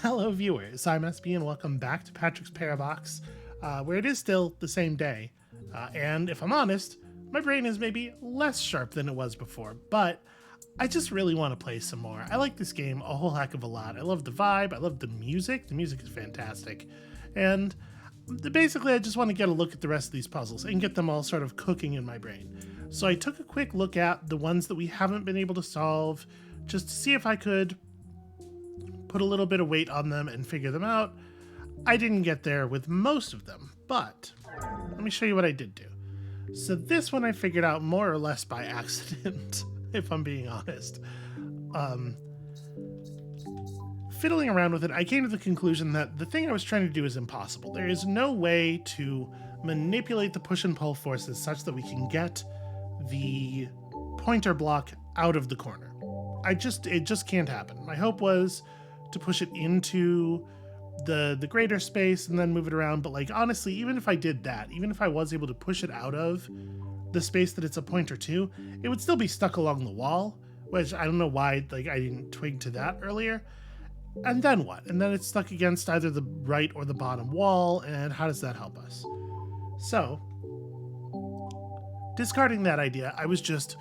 Hello viewers, I'm SB and welcome back to Patrick's Parabox, where it is still the same day. And if I'm honest, my brain is maybe less sharp than it was before, but I just really want to play some more. I like this game a whole heck of a lot. I love the vibe, I love the music is fantastic. And basically I just want to get a look at the rest of these puzzles and get them all sort of cooking in my brain. So I took a quick look at the ones that we haven't been able to solve, just to see if I could put a little bit of weight on them and figure them out. I didn't get there with most of them, but let me show you what I did do. So this one I figured out more or less by accident, if I'm being honest. Fiddling around with it, I came to the conclusion that the thing I was trying to do is impossible. There is no way to manipulate the push and pull forces such that we can get the pointer block out of the corner. It just can't happen. My hope was to push it into the greater space and then move it around, but like honestly, even if I did that, even if I was able to push it out of the space that it's a pointer to, it would still be stuck along the wall, which I don't know why like I didn't twig to that earlier. And then what? And then it's stuck against either the right or the bottom wall, and how does that help us? So, discarding that idea, I was just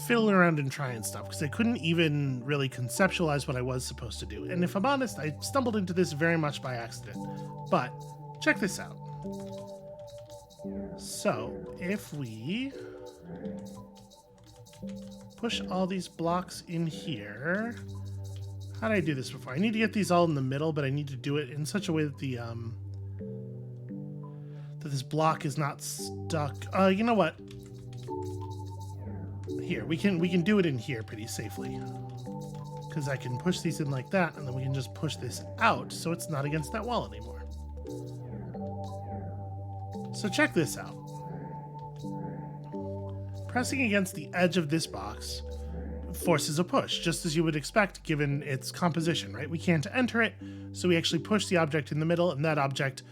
fiddling around and trying stuff because I couldn't even really conceptualize what I was supposed to do. And if I'm honest, I stumbled into this very much by accident. But check this out. So if we push all these blocks in here, how did I do this before? I need to get these all in the middle, but I need to do it in such a way that that this block is not stuck. You know what? Here, we can do it in here pretty safely, because I can push these in like that, and then we can just push this out so it's not against that wall anymore. So check this out. Pressing against the edge of this box forces a push, just as you would expect given its composition, right? We can't enter it, so we actually push the object in the middle, and that object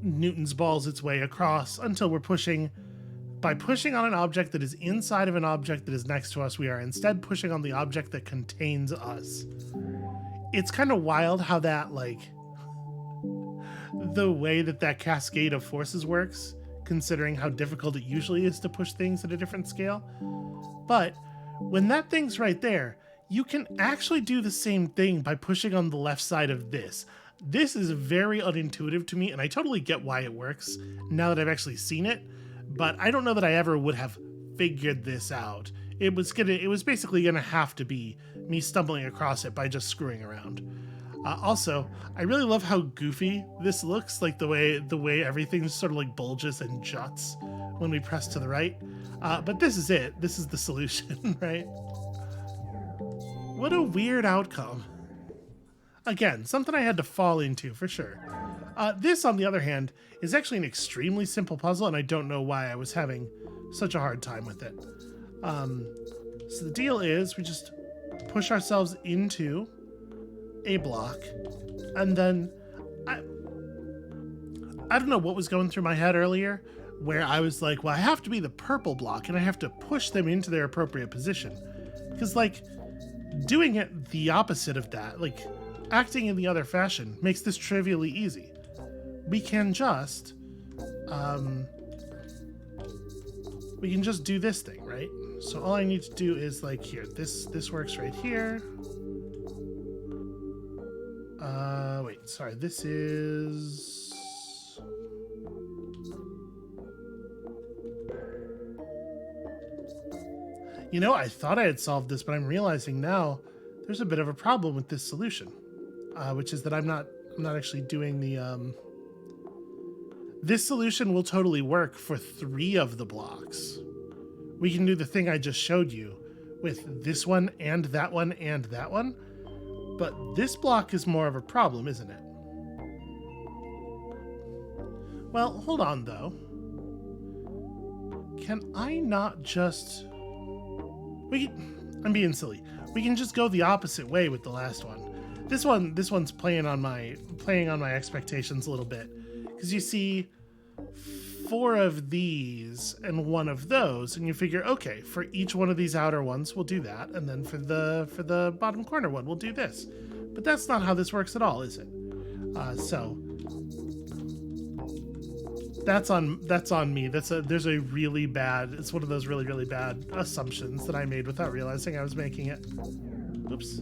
Newton's balls its way across until we're pushing. By pushing on an object that is inside of an object that is next to us, we are instead pushing on the object that contains us. It's kind of wild how that, like, the way that cascade of forces works, considering how difficult it usually is to push things at a different scale. But when that thing's right there, you can actually do the same thing by pushing on the left side of this. This is very unintuitive to me, and I totally get why it works now that I've actually seen it. But I don't know that I ever would have figured this out. It was basically gonna have to be me stumbling across it by just screwing around. Also, I really love how goofy this looks, like the way everything sort of like bulges and juts when we press to the right. But this is it. This is the solution, right? What a weird outcome. Again, something I had to fall into for sure. This, on the other hand, is actually an extremely simple puzzle, and I don't know why I was having such a hard time with it. So the deal is we just push ourselves into a block, and then I don't know what was going through my head earlier, where I was like, well, I have to be the purple block, and I have to push them into their appropriate position. Because, like, doing it the opposite of that, like, acting in the other fashion, makes this trivially easy. We can just do this thing, right? So all I need to do is like here, this works right here. Wait, sorry, this is, you know, I thought I had solved this, but I'm realizing now there's a bit of a problem with this solution, which is that I'm not actually doing the this solution will totally work for 3 of the blocks. We can do the thing I just showed you with this one and that one and that one, but this block is more of a problem, isn't it? Well, hold on though. Can I not just... I'm being silly. We can just go the opposite way with the last one. This one's playing on my expectations a little bit. Because you see 4 of these and 1 of those, and you figure, okay, for each one of these outer ones, we'll do that, and then for the bottom corner one, we'll do this. But that's not how this works at all, is it? So that's on me. There's a really bad, it's one of those really, really bad assumptions that I made without realizing I was making it. Oops.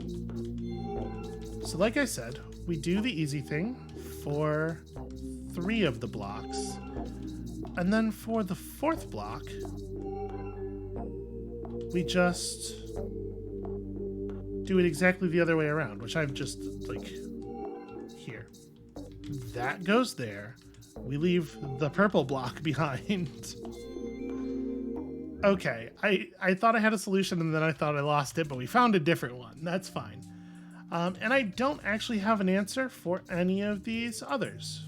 So like I said, we do the easy thing for 3 of the blocks. And then for the 4th block, we just do it exactly the other way around, which I've just, like, here. That goes there. We leave the purple block behind. Okay, I thought I had a solution and then I thought I lost it, but we found a different one. That's fine. And I don't actually have an answer for any of these others.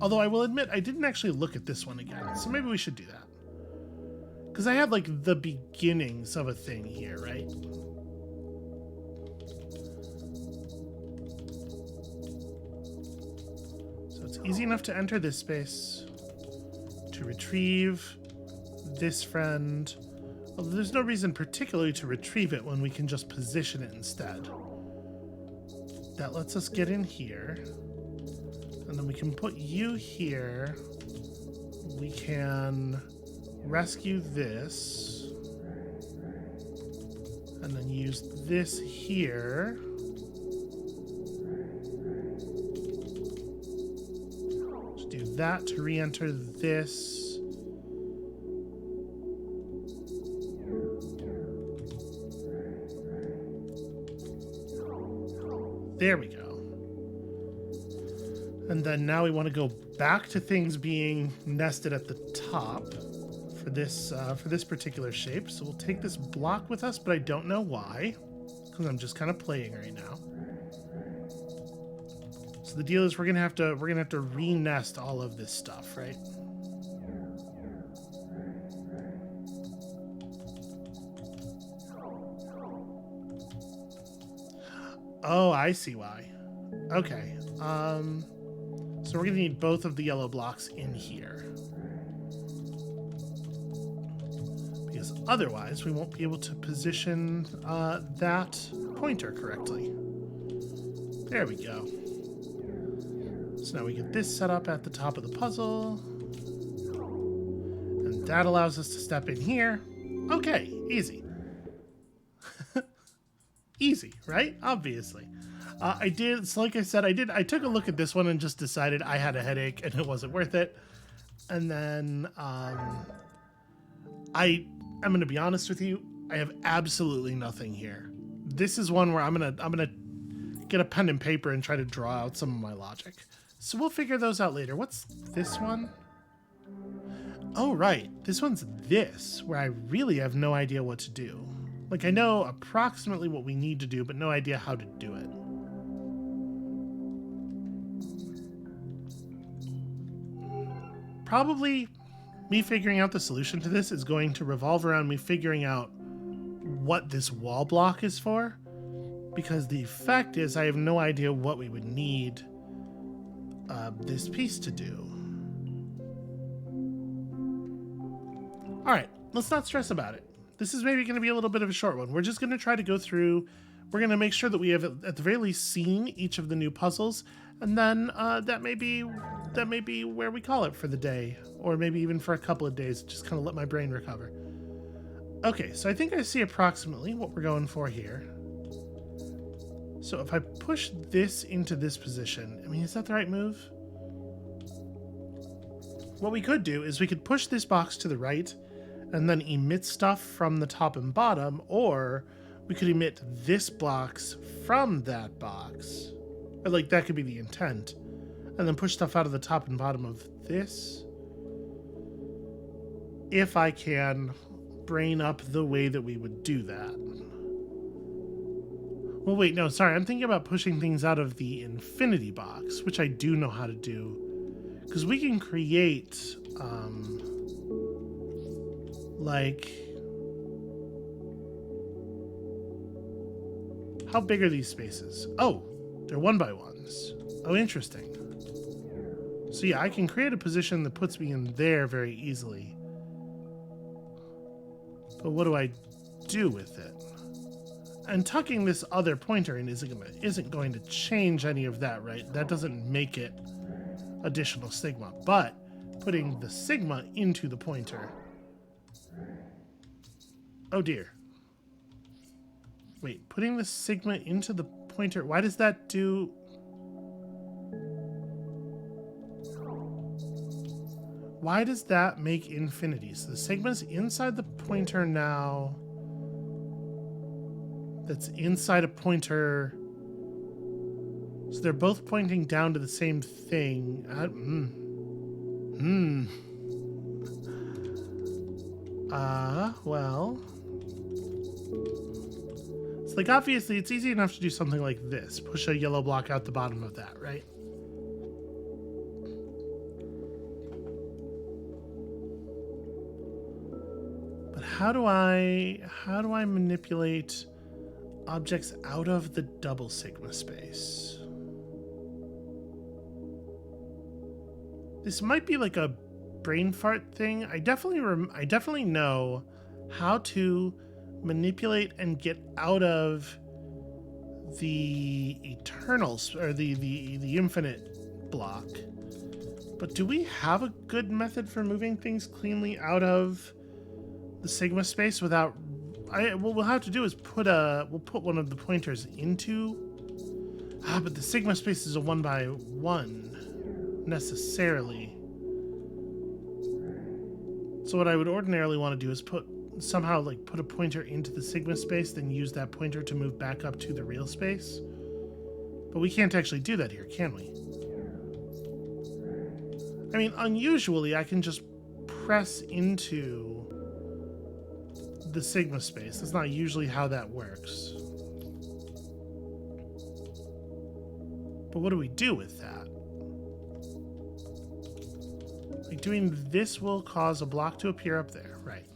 Although I will admit, I didn't actually look at this one again, so maybe we should do that. Because I had, like, the beginnings of a thing here, right? So it's easy enough to enter this space, to retrieve this friend. Although there's no reason particularly to retrieve it when we can just position it instead. That lets us get in here. And then we can put you here. We can rescue this. And then use this here. Just do that to re-enter this. There we go. And then now we want to go back to things being nested at the top for this particular shape. So we'll take this block with us, but I don't know why, because I'm just kind of playing right now. So the deal is we're gonna have to re-nest all of this stuff, right? Oh, I see why. Okay. So we're gonna need both of the yellow blocks in here. Because otherwise we won't be able to position that pointer correctly. There we go. So now we get this set up at the top of the puzzle. And that allows us to step in here. Okay, easy. Easy, right? Obviously. So like I said, I took a look at this one and just decided I had a headache and it wasn't worth it. And then, I'm going to be honest with you, I have absolutely nothing here. This is one where I'm going to get a pen and paper and try to draw out some of my logic. So we'll figure those out later. What's this one? Oh, right. This one's this, where I really have no idea what to do. Like, I know approximately what we need to do, but no idea how to do it. Probably me figuring out the solution to this is going to revolve around me figuring out what this wall block is for, because the fact is I have no idea what we would need this piece to do. All right, let's not stress about it. This is maybe going to be a little bit of a short one. We're just going to try to go through. We're going to make sure that we have, at the very least, seen each of the new puzzles, and then that may be where we call it for the day, or maybe even for a couple of days. Just kind of let my brain recover. Okay, so I think I see approximately what we're going for here. So if I push this into this position, I mean, is that the right move? What we could do is we could push this box to the right and then emit stuff from the top and bottom, or we could emit this box from that box. Or, like, that could be the intent. And then push stuff out of the top and bottom of this. If I can brain up the way that we would do that. Well, wait, no, sorry. I'm thinking about pushing things out of the infinity box, which I do know how to do. Because we can create, like, how big are these spaces? Oh, they're 1x1s. Oh, interesting. So yeah, I can create a position that puts me in there very easily. But what do I do with it? And tucking this other pointer in isn't going to change any of that, right? That doesn't make it additional sigma, but putting the sigma into the pointer. Oh dear. Wait, putting the sigma into the pointer, why does that do... Why does that make infinities? The sigma's inside the pointer now. That's inside a pointer. So they're both pointing down to the same thing. Well. It's like, obviously, it's easy enough to do something like this. Push a yellow block out the bottom of that, right? But how do I manipulate objects out of the double sigma space? This might be like a brain fart thing. I definitely know how to manipulate and get out of the eternals or the infinite block. But do we have a good method for moving things cleanly out of the sigma space without... what we'll have to do is we'll put one of the pointers into... but the sigma space is a 1 by 1 necessarily. So what I would ordinarily want to do is somehow put a pointer into the sigma space, then use that pointer to move back up to the real space. But we can't actually do that here, can we? I mean, unusually, I can just press into the sigma space. That's not usually how that works. But what do we do with that? Like, doing this will cause a block to appear up there, right?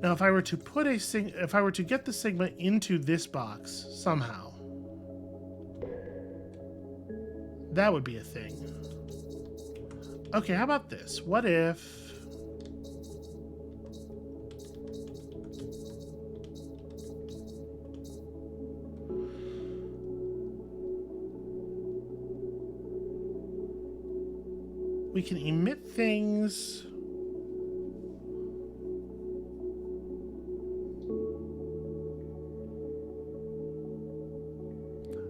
Now, if I were to get the sigma into this box somehow, that would be a thing. Okay, how about this? What if... we can emit things...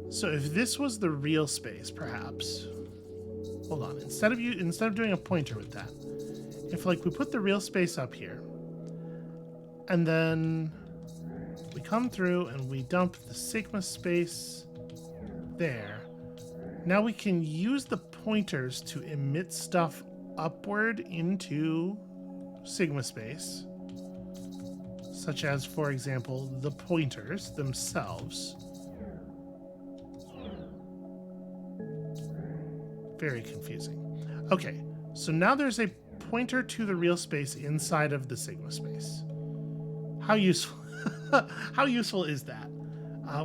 So if this was the real space, perhaps... Hold on. Instead of doing a pointer with that, if we put the real space up here, and then we come through and we dump the sigma space there, now we can use the pointers to emit stuff upward into sigma space, such as, for example, the pointers themselves. Very confusing. Okay, so now there's a pointer to the real space inside of the sigma space. How useful? How useful is that?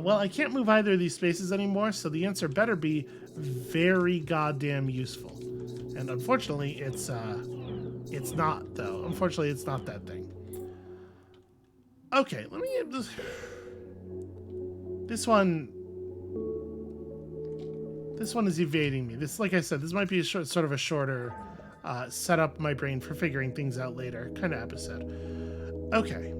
Well, I can't move either of these spaces anymore, so the answer better be very goddamn useful. And unfortunately, it's not, though. Unfortunately, it's not that thing. Okay, let me get this. This one is evading me. This, like I said, this might be sort of a shorter set up my brain for figuring things out later kind of episode. Okay.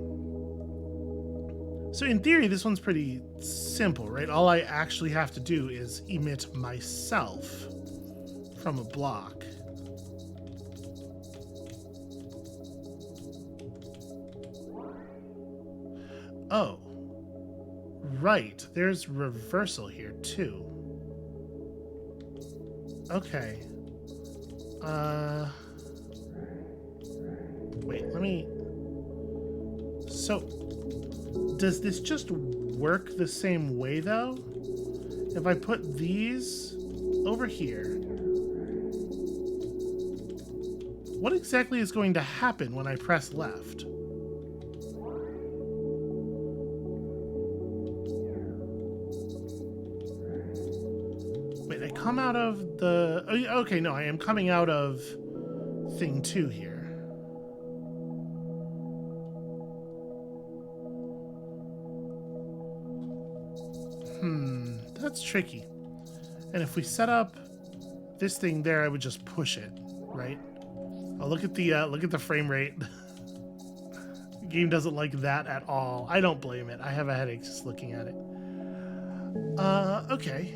So in theory, this one's pretty simple, right? All I actually have to do is emit myself from a block. Oh. Right. There's reversal here, too. Okay. Wait, let me... So, does this just work the same way, though? If I put these over here, what exactly is going to happen when I press left? Wait, I come out of the... Oh, okay, no, I am coming out of thing 2 here. that's tricky. And if we set up this thing there, I would just push it, right? Oh, look at the frame rate. The game doesn't like that at all. I don't blame it. I have a headache just looking at it. Okay.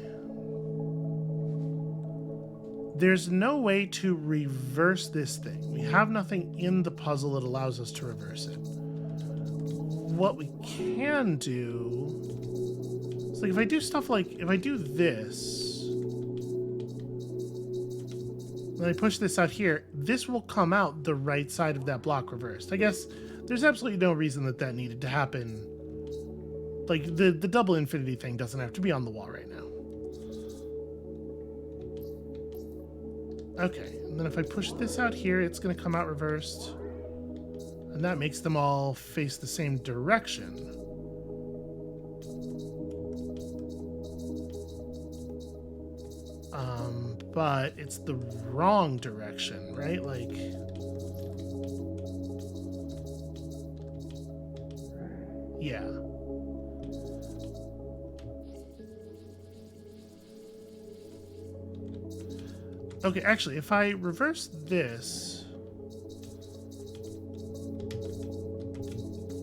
There's no way to reverse this thing. We have nothing in the puzzle that allows us to reverse it. What we can do is, like, if I do stuff like, if I do this, when I push this out here, this will come out the right side of that block reversed. I guess there's absolutely no reason that that needed to happen. Like, the double infinity thing doesn't have to be on the wall right now. Okay, and then if I push this out here, it's going to come out reversed. And that makes them all face the same direction. But it's the wrong direction, right? Like, yeah. Okay, actually, if I reverse this,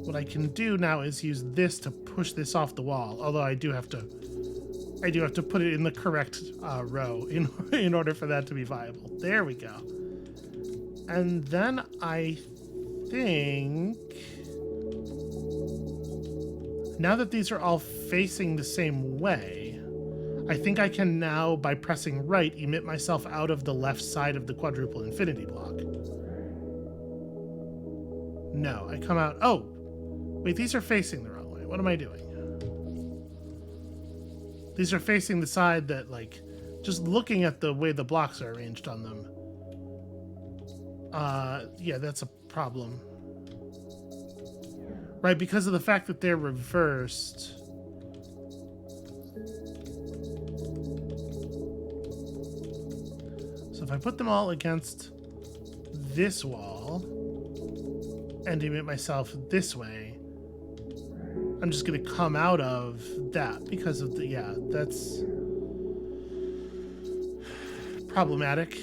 what I can do now is use this to push this off the wall. Although I do have to put it in the correct row in order for that to be viable. There we go. And then I think, now that these are all facing the same way, I think I can now, by pressing right, emit myself out of the left side of the quadruple infinity block. No, I come out... Oh! Wait, these are facing the wrong way. What am I doing? These are facing the side that, like, just looking at the way the blocks are arranged on them. Yeah, that's a problem. Right, because of the fact that they're reversed... So if I put them all against this wall and emit myself this way, I'm just going to come out of that because of the, yeah, that's problematic.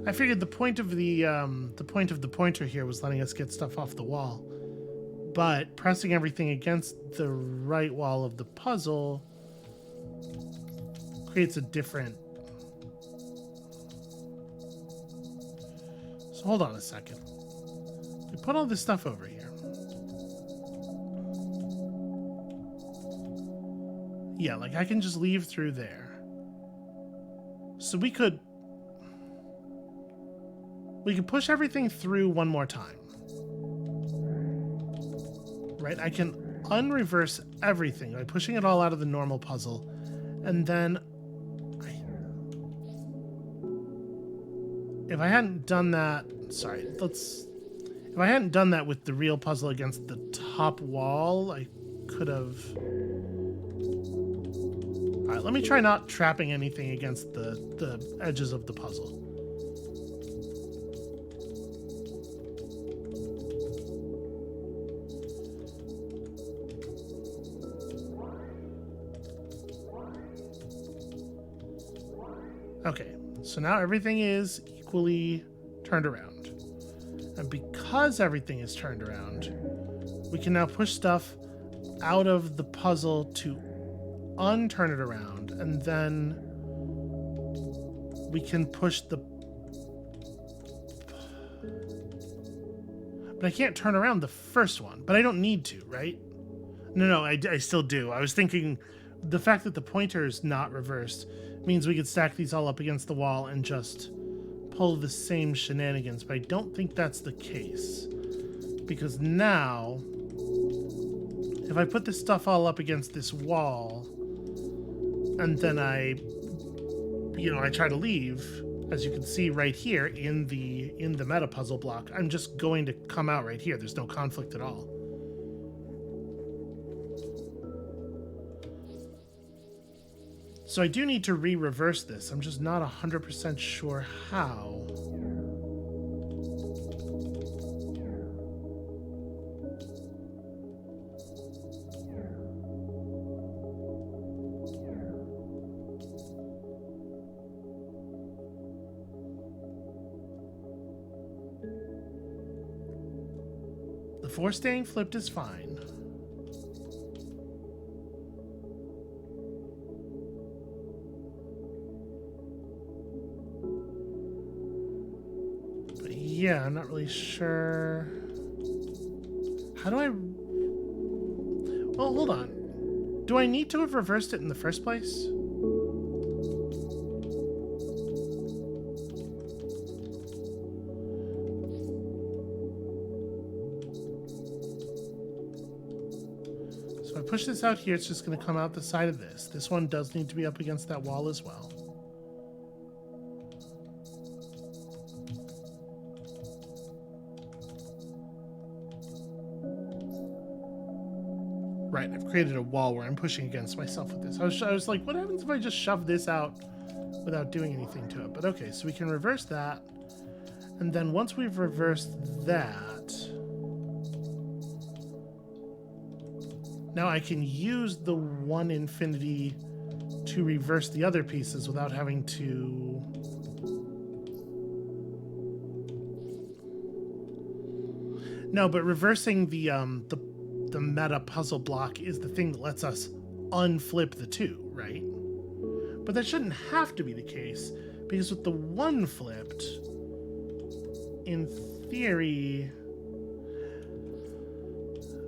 I figured the point of the pointer here was letting us get stuff off the wall. But pressing everything against the right wall of the puzzle creates a different... So hold on a second. We put all this stuff over here. Yeah, like I can just leave through there. So we could push everything through one more time. Right, I can unreverse everything by pushing it all out of the normal puzzle, and then if I hadn't done that, sorry, if I hadn't done that with the real puzzle against the top wall, I could have... All right, let me try not trapping anything against the edges of the puzzle. Okay, so now everything is equally turned around. And because everything is turned around, we can now push stuff out of the puzzle to unturn it around, and then we can push the... But I can't turn around the first one, but I don't need to, right? No, I still do. I was thinking the fact that the pointer is not reversed means we could stack these all up against the wall and just pull the same shenanigans, but I don't think that's the case. Because now, if I put this stuff all up against this wall, and then I try to leave, as you can see right here in the meta puzzle block, I'm just going to come out right here. There's no conflict at all. So I do need to re-reverse this. I'm just not 100% sure how. 4 staying flipped is fine. But yeah, I'm not really sure. How do I... Well, hold on. Do I need to have reversed it in the first place? So if I push this out here, it's just going to come out the side of this. This one does need to be up against that wall as well. Right, I've created a wall where I'm pushing against myself with this. I was like, what happens if I just shove this out without doing anything to it? But okay, so we can reverse that. And then once we've reversed that, now I can use the 1 infinity to reverse the other pieces without having to... No, but reversing the meta puzzle block is the thing that lets us unflip the 2, right? But that shouldn't have to be the case, because with the 1 flipped, in theory...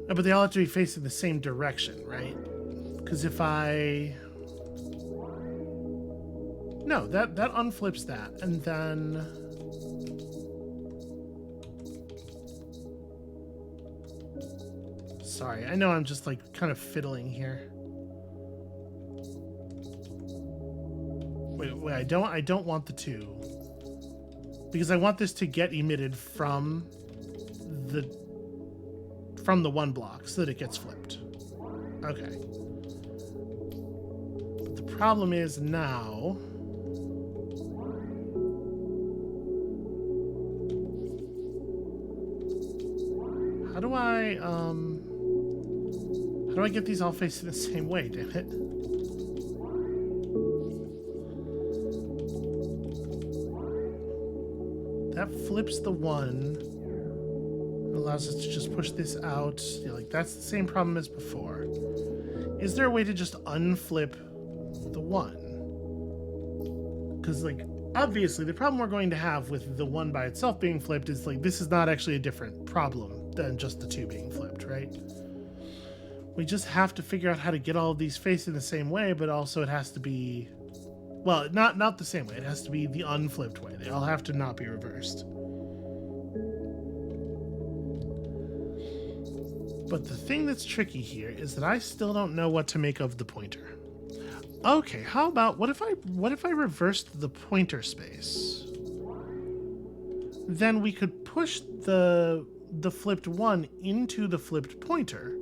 No, but they all have to be facing the same direction, right? Because if I... No, that unflips that, and then... Sorry, I know I'm just like kind of fiddling here. Wait, I don't want the 2. Because I want this to get emitted from the 1 block so that it gets flipped. Okay. But the problem is now... How do I get these all facing the same way, damn it? That flips the 1. It allows us to just push this out. Yeah, like that's the same problem as before. Is there a way to just unflip the 1? Because, like, obviously the problem we're going to have with the 1 by itself being flipped is, like, this is not actually a different problem than just the 2 being flipped, right? We just have to figure out how to get all of these facing the same way, but also it has to be... Well, not the same way. It has to be the unflipped way. They all have to not be reversed. But the thing that's tricky here is that I still don't know what to make of the pointer. Okay, how about... What if I reversed the pointer space? Then we could push the flipped 1 into the flipped pointer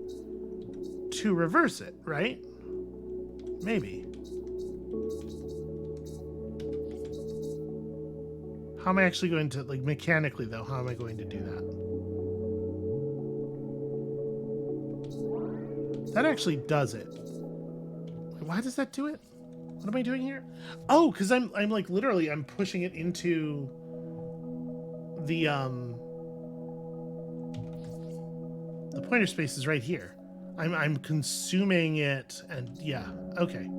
to reverse it, right? Maybe. How am I actually going to, like, mechanically though, how am I going to do that? That actually does it. Why does that do it? What am I doing here? Oh, because I'm like literally I'm pushing it into the pointer space is right here. I'm consuming it, and yeah, okay.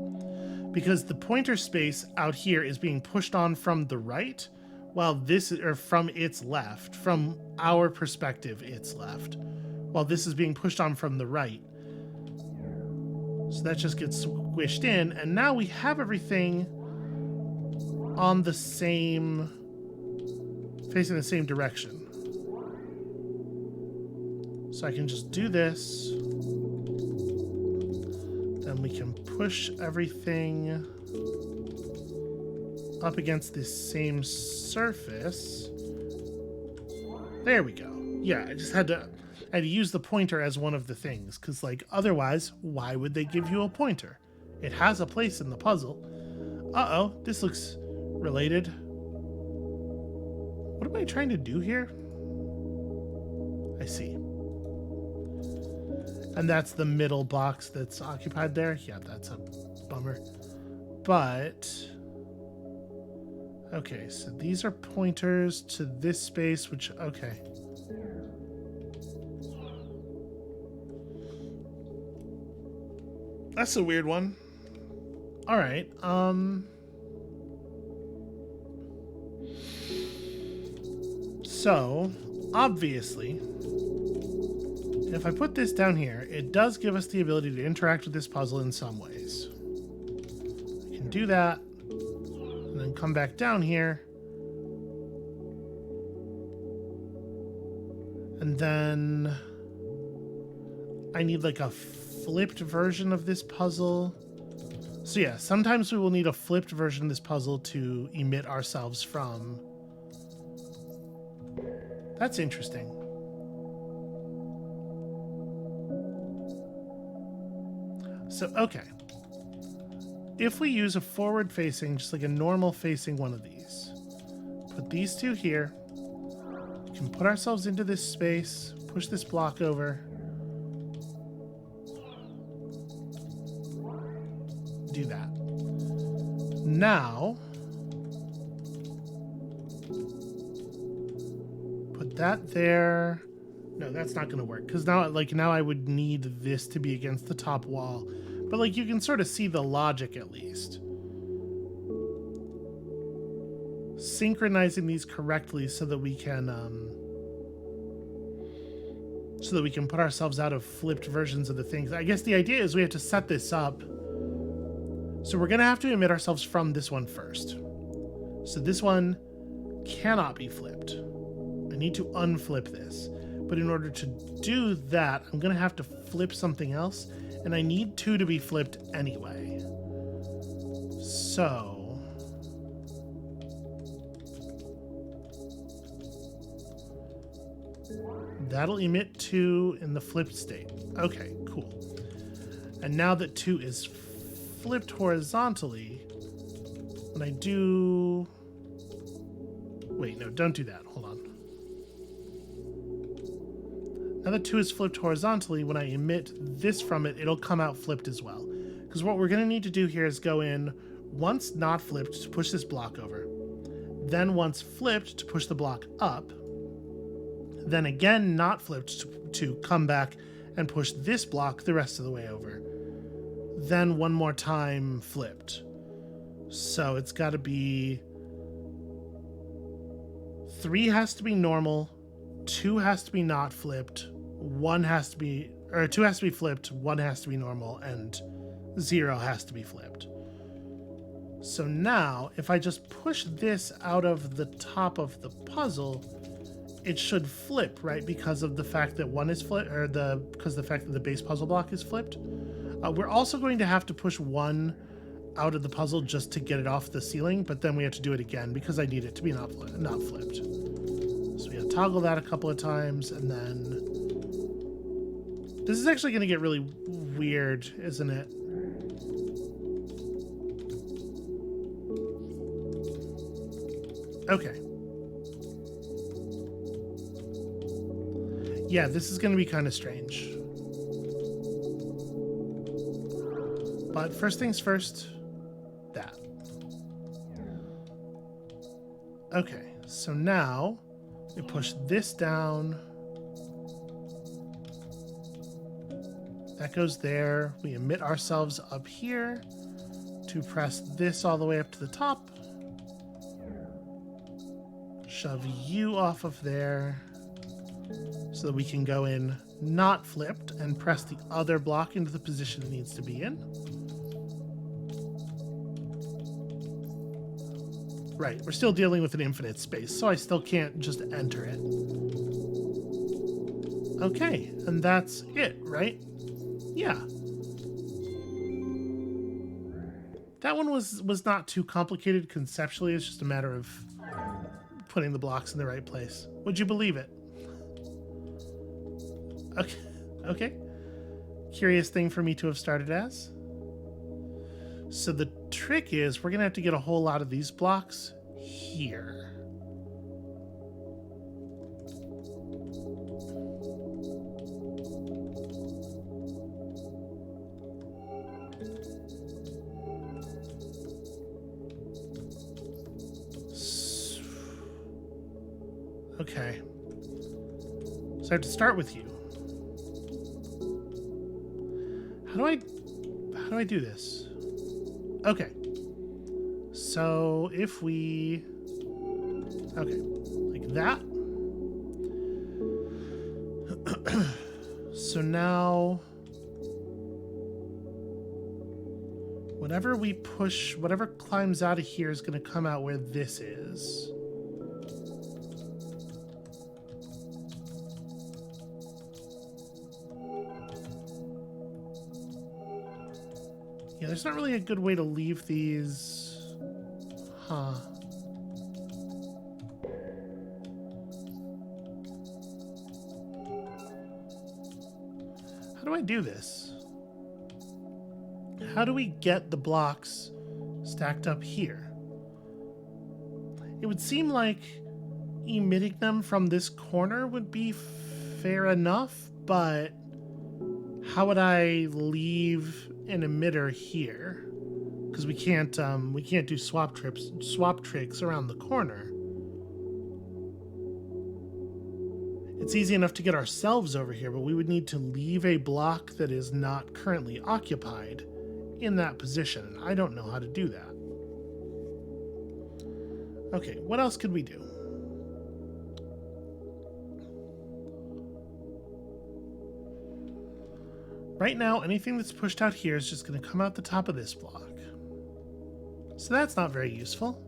Because the pointer space out here is being pushed on from the right, while this, or from its left, from our perspective, it's left, while this is being pushed on from the right. So that just gets squished in, and now we have everything on the same, facing the same direction. So I can just do this. Then we can push everything up against this same surface. There we go. Yeah, I just had to use the pointer as one of the things, because, like, otherwise, why would they give you a pointer? It has a place in the puzzle. Uh-oh, this looks related. What am I trying to do here? I see. And that's the middle box that's occupied there. Yeah, that's a bummer. But... okay, so these are pointers to this space, which... okay. That's a weird one. All right. So, obviously, if I put this down here, it does give us the ability to interact with this puzzle in some ways. I can do that, and then come back down here, and then I need like a flipped version of this puzzle. So yeah, sometimes we will need a flipped version of this puzzle to emit ourselves from. That's interesting. So, okay. If we use a forward-facing, just like a normal-facing one of these, put these two here, we can put ourselves into this space, push this block over, do that. Now, put that there. No, that's not going to work because now I would need this to be against the top wall. But like you can sort of see the logic at least. Synchronizing these correctly so that we can put ourselves out of flipped versions of the things. I guess the idea is we have to set this up. So we're going to have to emit ourselves from this one first. So this one cannot be flipped. I need to unflip this. But in order to do that, I'm going to have to flip something else. And I need two to be flipped anyway. So that'll emit two in the flipped state. Okay, cool. And now that two is flipped horizontally, when I do... Wait, no, don't do that. Hold on. Now that 2 is flipped horizontally, when I emit this from it, it'll come out flipped as well. Because what we're going to need to do here is go in once not flipped to push this block over, then once flipped to push the block up, then again not flipped to come back and push this block the rest of the way over, then one more time flipped. So it's got to be 3 has to be normal, 2 has to be not flipped, 2 has to be flipped, 1 has to be normal, and 0 has to be flipped. So now, if I just push this out of the top of the puzzle, it should flip, right? Because of the fact that 1 is flipped, because the fact that the base puzzle block is flipped. We're also going to have to push 1 out of the puzzle just to get it off the ceiling, but then we have to do it again because I need it to be not flipped. So we have to toggle that a couple of times, and then this is actually going to get really weird, isn't it? Okay. Yeah, this is going to be kind of strange. But first things first, that. Okay, so now we push this down. That goes there. We emit ourselves up here to press this all the way up to the top. Shove you off of there so that we can go in not flipped and press the other block into the position it needs to be in. Right, we're still dealing with an infinite space, so I still can't just enter it. Okay, and that's it, right? Yeah. That one was not too complicated conceptually. It's just a matter of putting the blocks in the right place. Would you believe it? Okay. Okay. Curious thing for me to have started as. So the trick is we're going to have to get a whole lot of these blocks here. Okay. So I have to start with you. How do I do this? Okay. So if we... Okay, like that. So now... Whatever we push, whatever climbs out of here is going to come out where this is. Yeah, there's not really a good way to leave these. Huh. How do I do this? How do we get the blocks stacked up here? It would seem like emitting them from this corner would be fair enough, but how would I leave an emitter here? Because we can't do swap tricks around the corner. It's easy enough to get ourselves over here, but we would need to leave a block that is not currently occupied in that position, and I don't know how to do that. Okay, what else could we do? Right now, anything that's pushed out here is just going to come out the top of this block. So that's not very useful.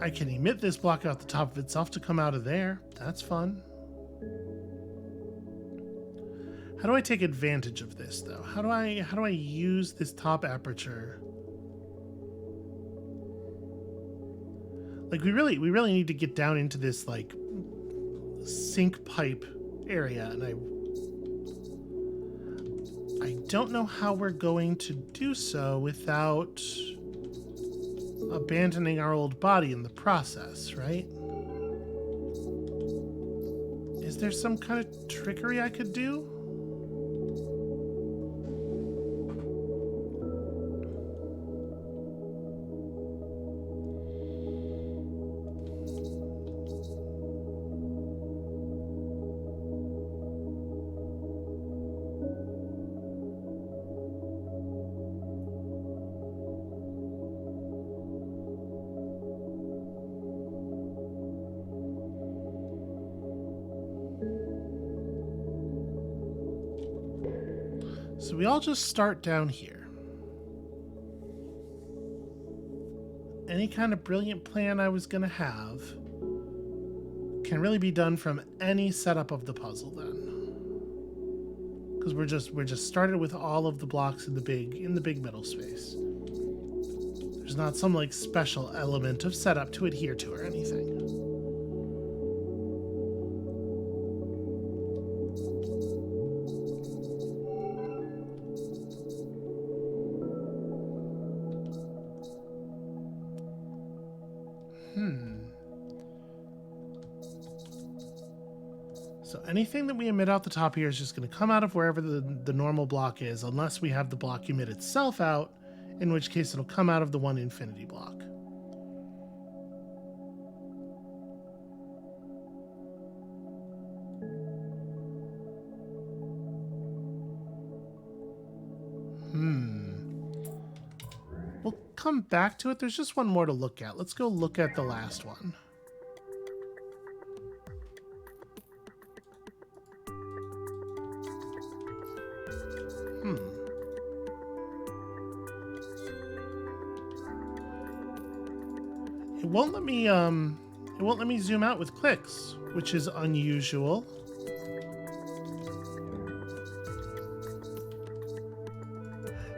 I can emit this block out the top of itself to come out of there. That's fun. How do I take advantage of this, though? How do I use this top aperture? Like, we really need to get down into this, like, sink pipe area, and I don't know how we're going to do so without abandoning our old body in the process, right? Is there some kind of trickery I could do? So we all just start down here. Any kind of brilliant plan I was gonna have can really be done from any setup of the puzzle then. Because we're just started with all of the blocks in the big middle space. There's not some like special element of setup to adhere to or anything. So anything that we emit out the top here is just going to come out of wherever the normal block is, unless we have the block emit itself out, in which case it'll come out of the one infinity block. We'll come back to it. There's just one more to look at. Let's go look at the last one. It won't let me zoom out with clicks, which is unusual.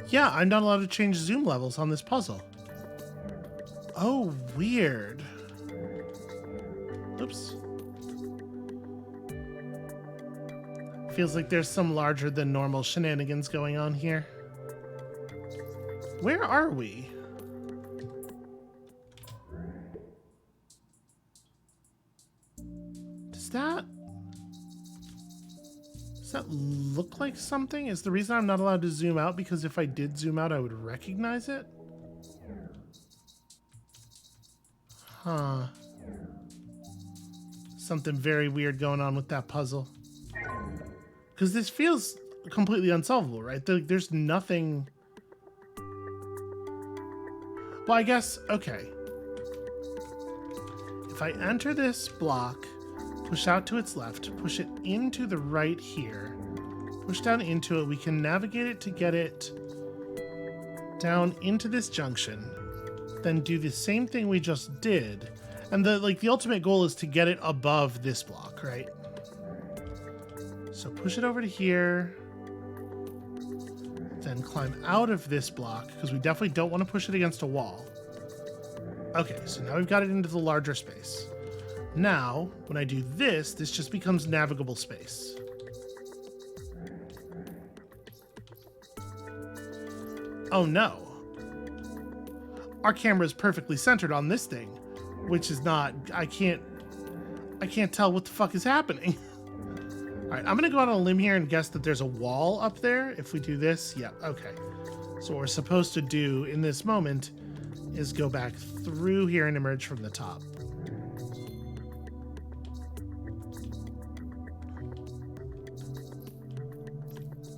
Yeah, I'm not allowed to change zoom levels on this puzzle. Oh, weird. Oops. Feels like there's some larger than normal shenanigans going on here. Where are we? Does that look like something? Is the reason I'm not allowed to zoom out because if I did zoom out, I would recognize it? Huh. something very weird going on with that puzzle. Because this feels completely unsolvable, right? There's nothing... Well, I guess, okay. If I enter this block, push out to its left, push it into the right here, push down into it, we can navigate it to get it down into this junction, then do the same thing we just did. And the ultimate goal is to get it above this block, right? So push it over to here, then climb out of this block, because we definitely don't want to push it against a wall. Okay, so now we've got it into the larger space. Now, when I do this, this just becomes navigable space. Oh no. Our camera is perfectly centered on this thing, which is not, I can't tell what the fuck is happening. All right, I'm gonna go out on a limb here and guess that there's a wall up there. If we do this, yeah, okay. So what we're supposed to do in this moment is go back through here and emerge from the top.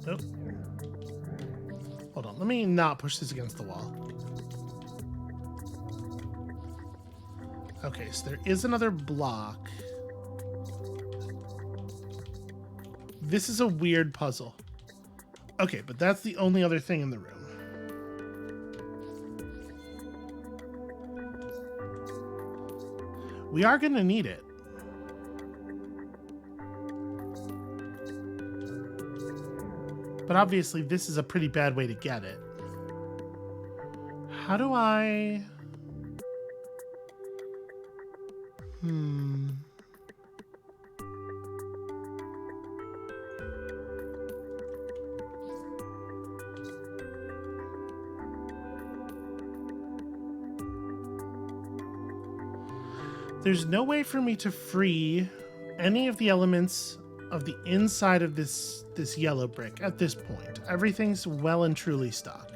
Nope. Hold on, let me not push this against the wall. Okay, so there is another block. This is a weird puzzle. Okay, but that's the only other thing in the room. We are going to need it. But obviously, this is a pretty bad way to get it. How do I... There's no way for me to free any of the elements of the inside of this yellow brick at this point. Everything's well and truly stuck.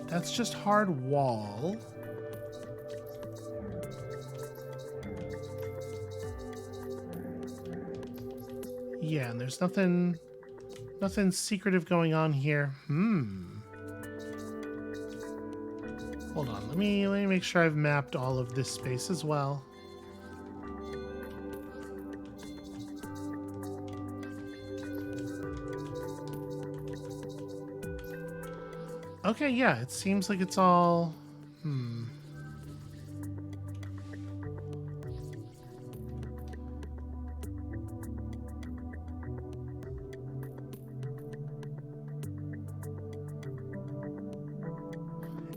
That's just hard wall. Yeah, and there's nothing secretive going on here. Hold on, let me make sure I've mapped all of this space as well. Okay, yeah, it seems like it's all...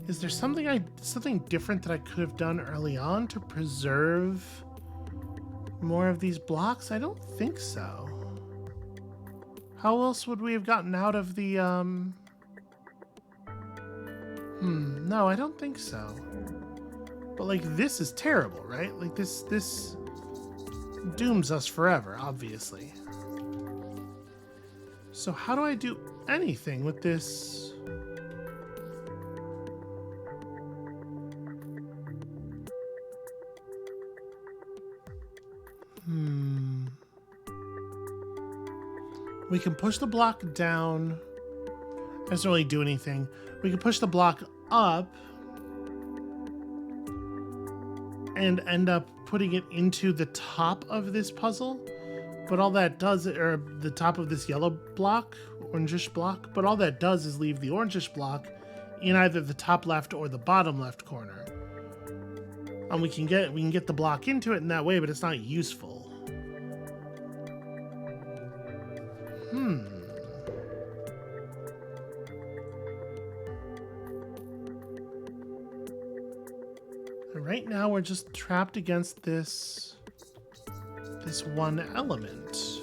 Is there something different that I could have done early on to preserve more of these blocks? I don't think so. How else would we have gotten out of the, no, I don't think so. But, like, this is terrible, right? Like, this dooms us forever, obviously. So how do I do anything with this? We can push the block down. Doesn't really do anything. We can push the block up and end up putting it into the top of this puzzle. But all that does, or the top of this yellow block, orangish block, but all that does is leave the orangish block in either the top left or the bottom left corner. And we can get the block into it in that way, but it's not useful. And right now we're just trapped against this one element.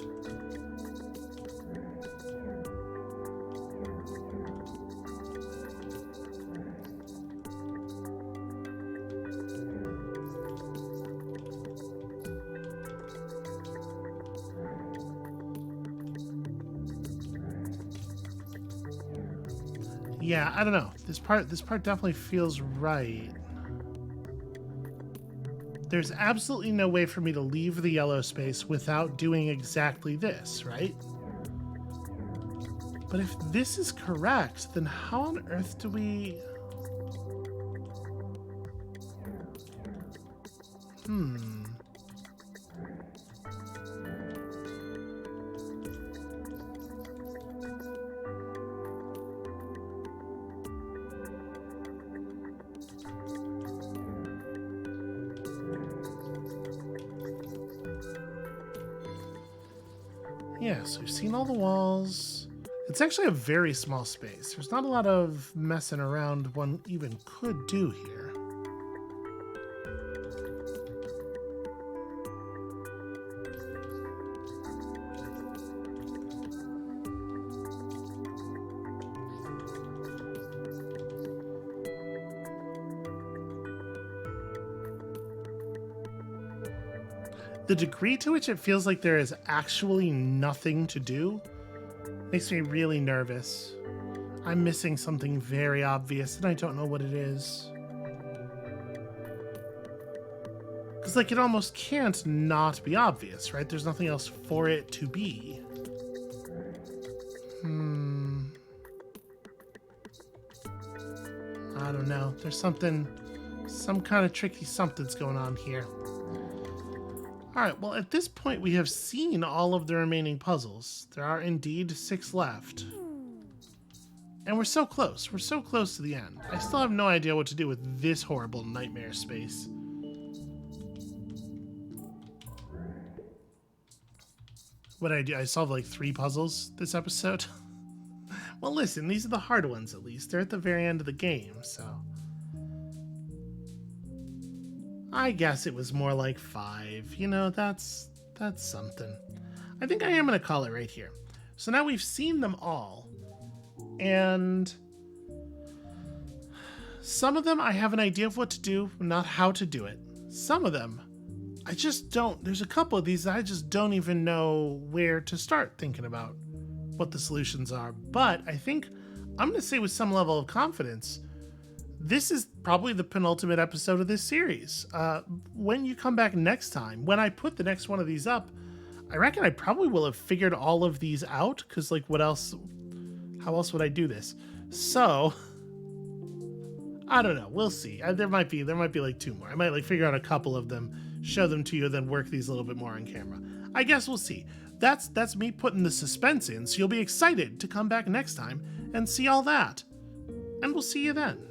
Yeah, I don't know. This part definitely feels right. There's absolutely no way for me to leave the yellow space without doing exactly this, right? But if this is correct, then how on earth do we... Yeah, so we've seen all the walls. It's actually a very small space. There's not a lot of messing around one even could do here. The degree to which it feels like there is actually nothing to do makes me really nervous. I'm missing something very obvious and I don't know what it is. Because, like, it almost can't not be obvious, right? There's nothing else for it to be. I don't know. There's some kind of tricky something's going on here. Alright, well, at this point we have seen all of the remaining puzzles. There are indeed 6 left. And we're so close. We're so close to the end. I still have no idea what to do with this horrible nightmare space. What did I do? I solved like 3 puzzles this episode? Well, listen, these are the hard ones at least. They're at the very end of the game, so... I guess it was more like 5. You know, that's something. I think I am going to call it right here. So now we've seen them all. And some of them I have an idea of what to do, not how to do it. Some of them I just don't. There's a couple of these that I just don't even know where to start thinking about what the solutions are. But I think I'm going to say with some level of confidence, this is probably the penultimate episode of this series. When you come back next time, when I put the next one of these up, I reckon I probably will have figured all of these out, because, like, what else? How else would I do this? So, I don't know. We'll see. There might be like 2 more. I might like figure out a couple of them, show them to you, then work these a little bit more on camera. I guess we'll see. That's me putting the suspense in, so you'll be excited to come back next time and see all that. And we'll see you then.